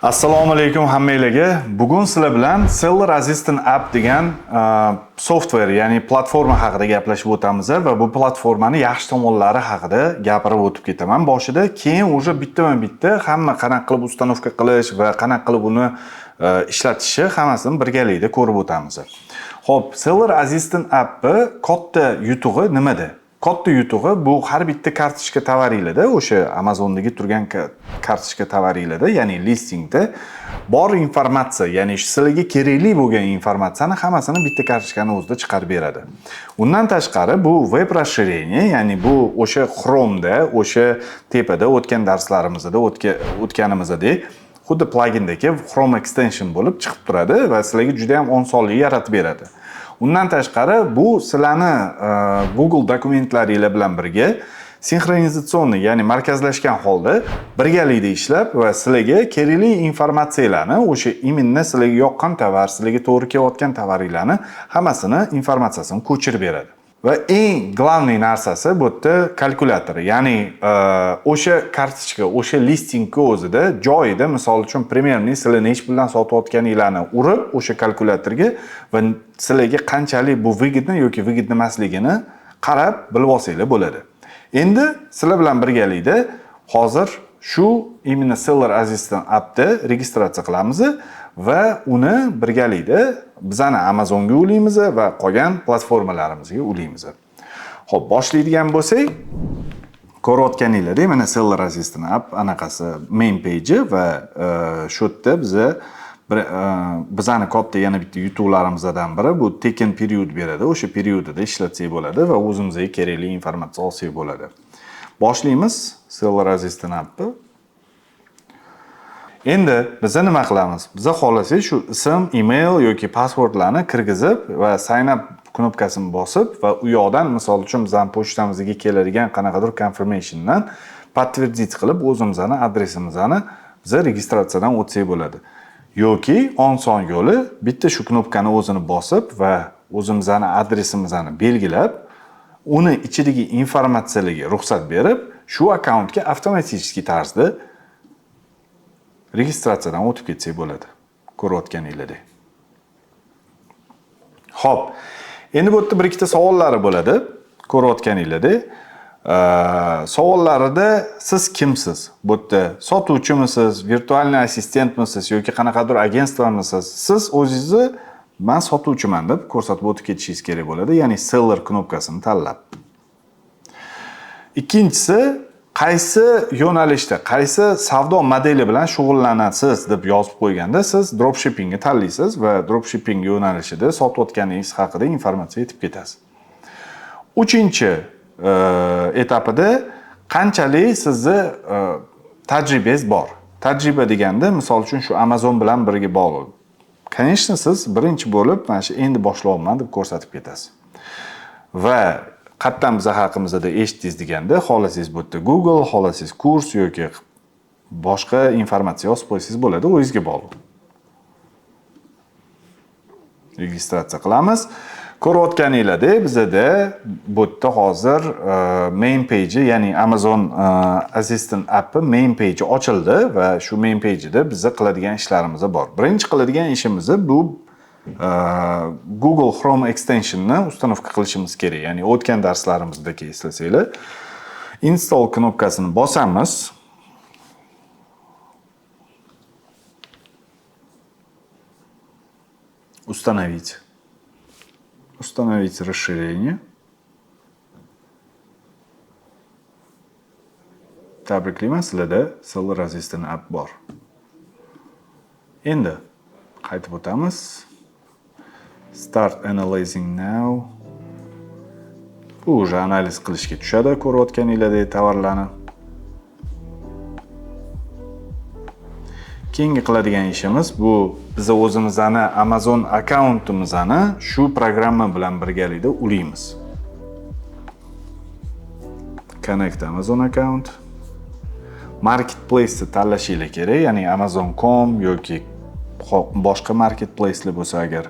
Assalomu alaykum hammalarga. Bugun sizlar bilan Seller Assistant App degan software, ya'ni platforma haqida gaplashib o'tamiz va bu platformani yaxshi tomonlari haqida gapirib o'tib ketaman boshida. Keyin o'sha bittama-bitta hamma qanaqa qilib ustanovka qilish va qanaqa qilib uni ishlatishi hammasini birgalikda ko'rib o'tamiz. Xo'p, Seller Assistant App'i katta yutug'i nimada? Katta yutug'i bu har bitta kartochka tovaringlarda, o'sha Amazondagi turgan kartochka tovaringlarda, ya'ni listingda bor informatsiya, ya'ni sizlarga kerakli bo'lgan informatsiyani hammasini bitta kartochkaning o'zida chiqarib beradi. Undan tashqari bu web расширение, ya'ni bu o'sha Chrome'da, o'sha tepada o'tgan darslarimizda o'tganimizdek xuddi plugindagi Chrome extension bo'lib chiqib turadi va sizlarga juda ham osonlik yaratib beradi. Undan tashqari bu sizlarni Google dokumentlaringlar bilan birga sinxronizatsion, ya'ni markazlashgan holda birgalikda ishlab va sizlarga kerakli informatsiyalarni, o'sha imенно sizlarga yoqqan tovar, sizlarga to'g'ri kelayotgan tovaringlarni hammasini informatsiyasini ko'chirib beradi. Va eng главный narsasi bu yerda kalkulyator, ya'ni o'sha kartochka, o'sha listingga o'zida joyida, misol uchun примерно sizlar nech puldan sotayotganinglarni urib o'sha kalkulyatorga va sizlarga qanchalik bu выгодно yoki выгодно emasligini qarab bilib olsanglar bo'ladi. Endi sizlar bilan birgalikda hozir shu именно Seller Assistant appda registratsiya qilamiz va uni birgalikda bizani Amazonga ulaymiz va qolgan platformalarimizga ulaymiz. Xo'p, boshlaydigan bo'lsak, ko'rayotganinglardek, mana Seller Assistant app anaqasi main page va shu yerda bizani katta yana bitta yutuqlarimizdan biri bu taken period beradi. O'sha periodida ishlatsak bo'ladi va o'zimizga kerakli informatsiya olsak bo'ladi. Boshlaymiz Seller Assistant appni. Endi biz nima qilamiz? Biz xohlasak shu ism, email yoki passwordlarni kirgizib va sign up knopkasini bosib va u yoqdan misol uchun bizning pochtamizga keladigan qanaqadir confirmationdan подтвердить qilib o'zimizning adresimizni biz registratsiyadan o'tsak bo'ladi. Yoki oson yo'li bitta shu knopkani o'zini bosib va o'zimizning adresimizni belgilab, uni ichidagi informatsiyalarga ruxsat berib, shu akkauntga avtomatik tarzda registratsiyadan o'tib ketsak bo'ladi. Ko'rayotganinglardek. Xo'p, endi bu yerda bir ikkita savollari bo'ladi. Ko'rayotganinglardek. Savollarida siz kimsiz? Bu yerda sotuvchimisiz, virtualniy assistentmisiz yoki qanaqadir agentvomisiz? Siz o'zingizni men sotuvchiman deb ko'rsatib o'tib ketishingiz kerak bo'ladi, ya'ni seller knopkasini tanlab. Ikkinchisi, qaysi yo'nalishda, qaysi savdo modeli bilan shug'ullanasiz deb yozib qo'yganda siz dropshippingni tanlaysiz va dropshipping yo'nalishida sotayotganingiz haqida informatsiya yetib ketasiz. Uchinchi etapida qanchalik sizni tajribangiz bor. Tajriba deganda misol uchun shu Amazon bilan birga bog'liq. Конечно, siz birinchi bo'lib mana shu endi boshlayapman deb ko'rsatib ketasiz. Va qattan biz haqimizda eshitdingiz deganda, xohlasangiz bu yerda Google, xohlasangiz kurs yoki boshqa informatsiya yozib qo'ysangiz bo'ladi, o'zingizga bog'liq. Registratsiya qilamiz. Ko'rayotganinglardek, bizda bu yerda hozir main page, ya'ni Amazon Assistant app'i main page ochildi va shu main page'da bizga qiladigan ishlarimiz bor. Birinchi qiladigan ishimiz bu Google Chrome extensionni ustanovka qilishimiz kerak. Ya'ni o'tgan darslarimizda eslasanglar, install knopkasini bosamiz. Установить расширение. Tabriklayman, sizlarda Seller Assistant app bor. Endi qaytib o'tamiz. Start analyzing now. Bu уже analiz qilishga tushadi, ko'rayotganinglardek tovarlarni. Keyingi qiladigan ishimiz bu biz o'zimizning Amazon akkauntimizni shu programma bilan birgalikda ulaymiz. Connect Amazon account. Marketplace tanlashingiz kerak, ya'ni Amazon.com yoki boshqa marketplace'lar bo'lsa agar.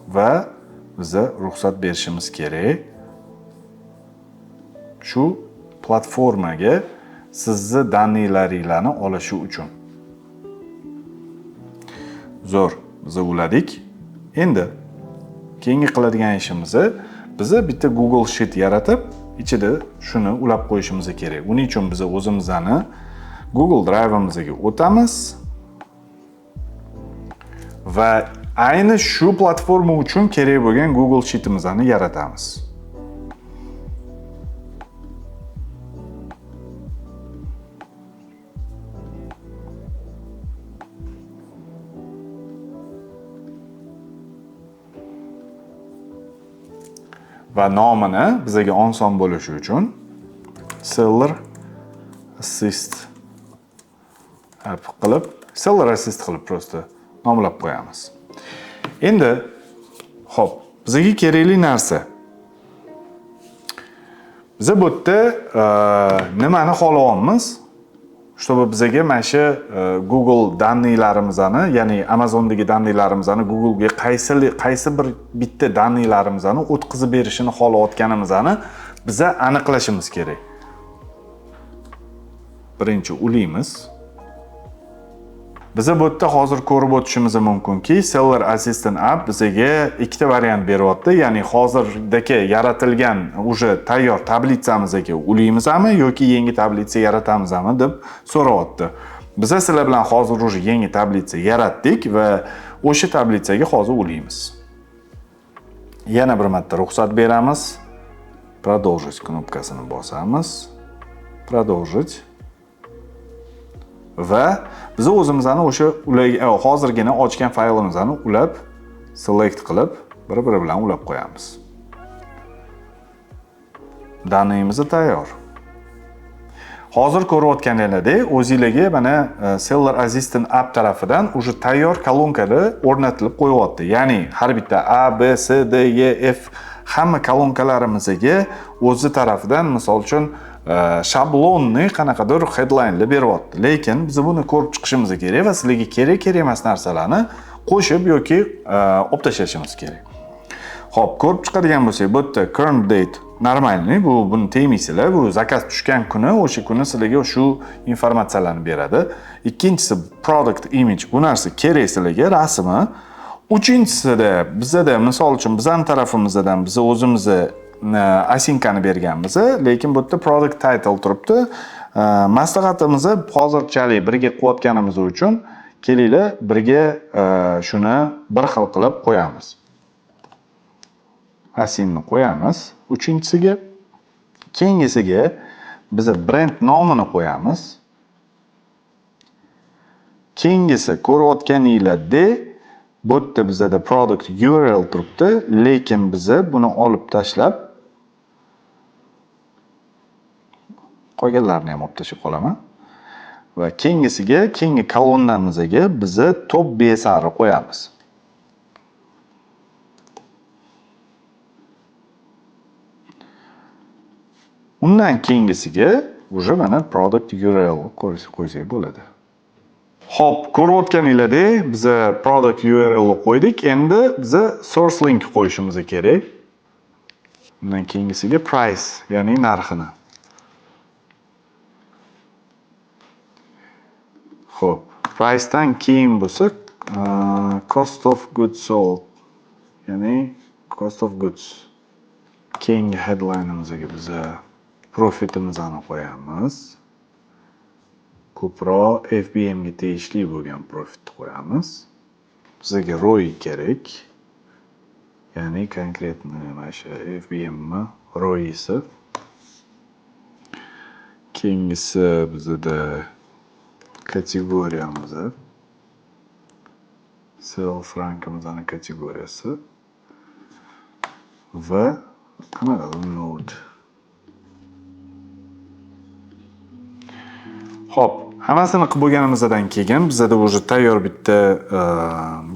Va biza ruxsat berishimiz kerak. Shu platformaga sizni daniylaringlarni olishi uchun. Zo'r, biz uladik. Endi keyingi qiladigan ishimiz biz bitta Google Sheet yaratib, ichida shuni ulab qo'yishimiz kerak. Buning uchun biz o'zimizni Google Drive'imizga o'tamiz va ayni shu platforma uchun kerak bo'lgan Google Sheet'imizni yaratamiz. Va nomini bizga oson bo'lishi uchun Seller Assist app qilib, Seller Assist qilib prosta nomlab qo'yamiz. Endi, xo'p, bizga kerakli narsa. Biz bu yerda nimani xohlayapmiz? Чтобы bizga mana shu Google daniylarimizni, ya'ni Amazondagi daniylarimizni Google'ga qaysi bir bitta daniylarimizni o'tkazib berishini xohlayotganimizni biz aniqlashimiz kerak. Birinchi ulaymiz. Biz bu yerda hozir ko'rib o'tishimiz mumkinki, Seller Assistant app bizga ikkita variant beryapti. Ya'ni hozirdagi yaratilgan уже tayyor tablitsamizga ulaymizmi yoki yangi tablitsa yaratamizmi deb so'rayapti. Biz sizlar bilan hozir уже yangi tablitsa yaratdik va o'sha tablitsaga hozir ulaymiz. Yana bir marta ruxsat beramiz. Продолжить knopkasini bosamiz. Продолжить. Va biz o'zimizni o'sha hozirgina ochgan faylimizni ulab, select qilib, bir-biri bilan ulab qo'yamiz. Daniyimiz tayyor. Hozir ko'rayotganingizdek, o'zingizga mana Seller Assistant app tarafidan o'sha tayyor kolonkalar o'rnatilib qo'yapti. Ya'ni har bitta A, B, C, D, E, F hamma kolonkalarimizga o'zi tarafidan, misol uchun shablonni qanaqadir headline'lar beryapti. Lekin biz buni ko'rib chiqishimiz kerak va sizlarga kerak emas narsalarni qo'shib yoki olib tashlashimiz kerak. Xo'p, ko'rib chiqadigan bo'lsak, bu yerda current date normalniy, buni tegmaysizlar. Bu zakaz tushgan kuni, o'sha kuni sizlarga shu informatsiyalarni beradi. Ikkinchisi product image, bu narsa kerak sizlarga rasmi. Uchinchisida bizda misol uchun bizning tarafimizdan biz o'zimizni asinkani berganmiz, lekin bu yerda product title turibdi. Maslahatimizni hozirchalik birga qo'yotganimiz uchun kelinglar birga shuni bir xil qilib qo'yamiz. Asinni qo'yamiz. Uchinchisiga, keyingisiga biz brand nomini qo'yamiz. Keyingisi ko'rayotganinglardek bu yerda bizda product URL turibdi, lekin biz buni olib tashlab qolganlarni ham olib tashlab qolaman. Va keyingisiga, keyingi kolonnamizga biz top BSR qo'yamiz. Undan keyingisiga уже mana product URL qo'ysak bo'ladi. Xo'p, ko'rayotganinglardek biz product URL qo'ydik. Endi biz source link qo'yishimiz kerak. Undan keyingisiga price, ya'ni narxini. Xo'p, price'dan keyin bo'lsa cost of goods sold, ya'ni cost of goods. Keyingi headline'imizga biz profitimizni qo'yamiz. Ko'proq FBM ga tegishli bo'lgan profitni qo'yamiz. Bizga ROI kerak. Ya'ni konkretni mana shu FBM mi ROI'si. Keyingisi bizda kategoriyamiz. Sales rankimizning kategoriyasi va qanaqa node. Xo'p, hammasini qilib bo'lganimizdan keyin bizda уже tayyor bitta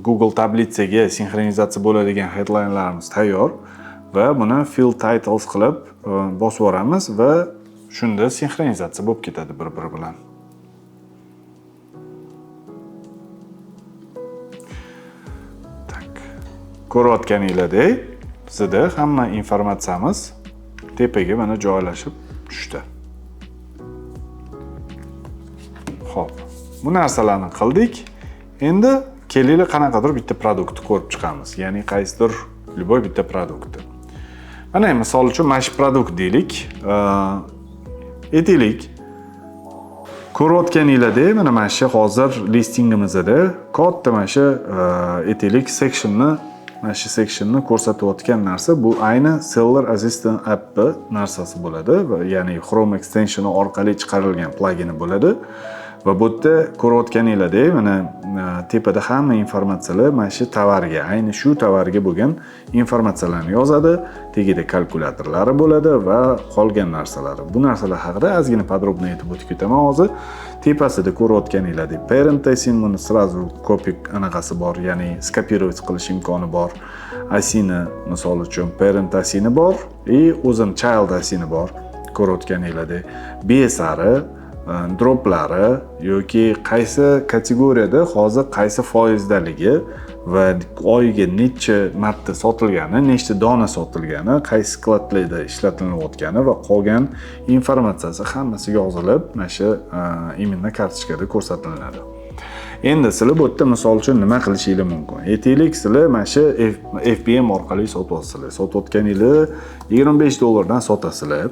Google tablitsaga sinxronizatsiya bo'ladigan headline'larimiz tayyor va buni field titles qilib bosib yuboramiz va shunda sinxronizatsiya bo'lib ketadi bir-biri bilan. Tak. Ko'rayotganinglardek, bizda hamma informatsiyamiz tepaga mana joylashib tushdi. Xo'p, bu narsalarni qildik. Endi kelinglar qanaqadir bitta produktni ko'rib chiqamiz. Ya'ni qaysidir любой bitta produktni. Mana misol uchun mana shu produkt deylik. Aytaylik. Ko'rayotganinglarda mana shu hozir listingimizda katta mana shu aytaylik sectionni mana shu sectionni ko'rsatayotgan narsa bu ayni Seller Assistant app narsasi bo'ladi va ya'ni Chrome extensioni orqali chiqarilgan plugin bo'ladi. Va bu yerda ko'rayotganinglarda mana tepada hamma informatsiyalar mana shu tovarga, ayni shu tovarga bo'lgan informatsiyalarni yozadi. Tagida kalkulyatorlari bo'ladi va qolgan narsalari. Bu narsalar haqida ozgina podrobno aytib o'tib ketaman hozir. Tepasida ko'rayotganinglarda parent assin buni sразу copy anaqasi bor, ya'ni skopировать qilish imkoni bor. Asini misol uchun parent asini bor va o'zim child asini bor. Ko'rayotganinglarda besari droplari yoki qaysi kategoriyada hozir qaysi foizdaligi va oyiga necha marta sotilgani, nechta dona sotilgani, qaysi skladlarda ishlatilayotgani va qolgan informatsiyasi hammasi yozilib, mana shu imenna kartochkada ko'rsatiladi. Endi sizlar bu yerda misol uchun nima qilishingiz mumkin? Aytaylik, sizlar mana shu FBM orqali sotyapsizlar. Sotayotganinglar $25 sotasizlar.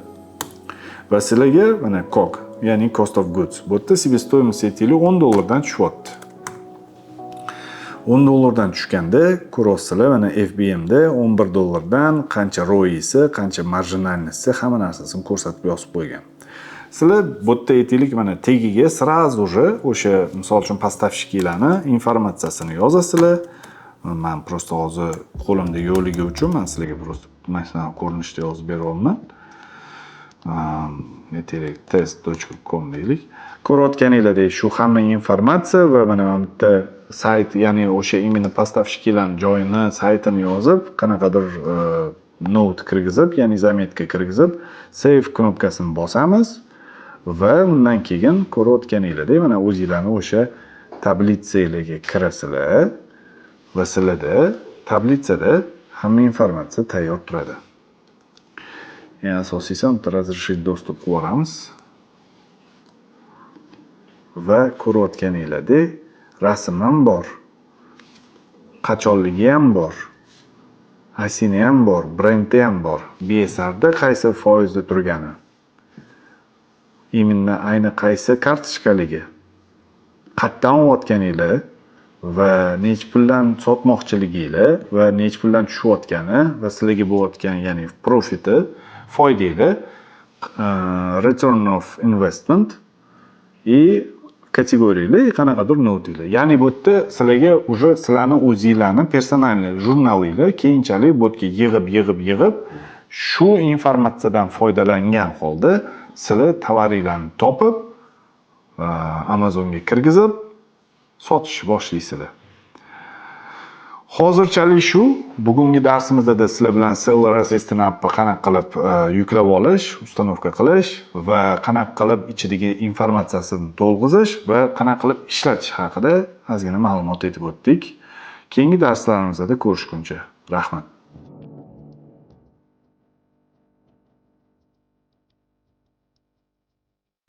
Va sizlarga mana COG, ya'ni cost of goods. Bu yerda себестоимость aytaylik $10 tushyapti. $10 tushganda ko'rasizlar mana FBMda $11 qancha ROI'si, qancha marjinalnisi hamma narsasini ko'rsatib yozib qo'ygan. Sizlar bu yerda aytaylik mana tagiga сразу же o'sha misol uchun поставщикlarni informatsiyasini yozasizlar. Men просто hozir qo'limda yo'qligi uchun men sizlarga просто mana shu ko'rinishda yozib beryapman. Aytaylik test.com deylik. Ko'rayotganinglardek shu hamma informatsiya va mana bu yerda sayt, ya'ni o'sha imенно поставщикlarning joyini, saytini yozib, qanaqadir note kirgizib, ya'ni zametka kirgizib, save knopkasini bosamiz va undan keyin ko'rayotganinglardek mana o'zingizlarning o'sha tablitsalarga kirasizlar va sizlarda tablitsada hamma informatsiya tayyor turadi. Yani asosiysi uni razрешить достуp qilib olamiz. Va ko'rayotganinglardek rasm ham bor. Qachonligi ham bor. Asini ham bor, brendi ham bor. BSRda qaysi foizda turgani. Imenna ayni qaysi kartochkaligi. Qayerdan olayotganinglar va nech puldan sotmoqchiliginglar va nech puldan tushayotgani va sizlarga bo'layotgan, ya'ni profiti, foydanglar, return of investment и kategoriyalar qanaqadir notlar. Ya'ni bu yerda sizlarga уже sizlarning o'zingizlarning personalniy jurnalinglar keyinchalik bu yerga yig'ib shu informatsiyadan foydalangan holda sizlar tovaringlarni topib Amazonga kirgizib sotishni boshlaysizlar. Hozirchalik shu. Bugungi darsimizda sizlar bilan Seller Assistant appni qanaqa qilib yuklab olish, ustanovka qilish va qanaqa qilib ichidagi informatsiyasini to'lg'izish va qanaqa qilib ishlatish haqida ozgina ma'lumot aytib o'tdik. Keyingi darslarimizda ko'rishguncha rahmat.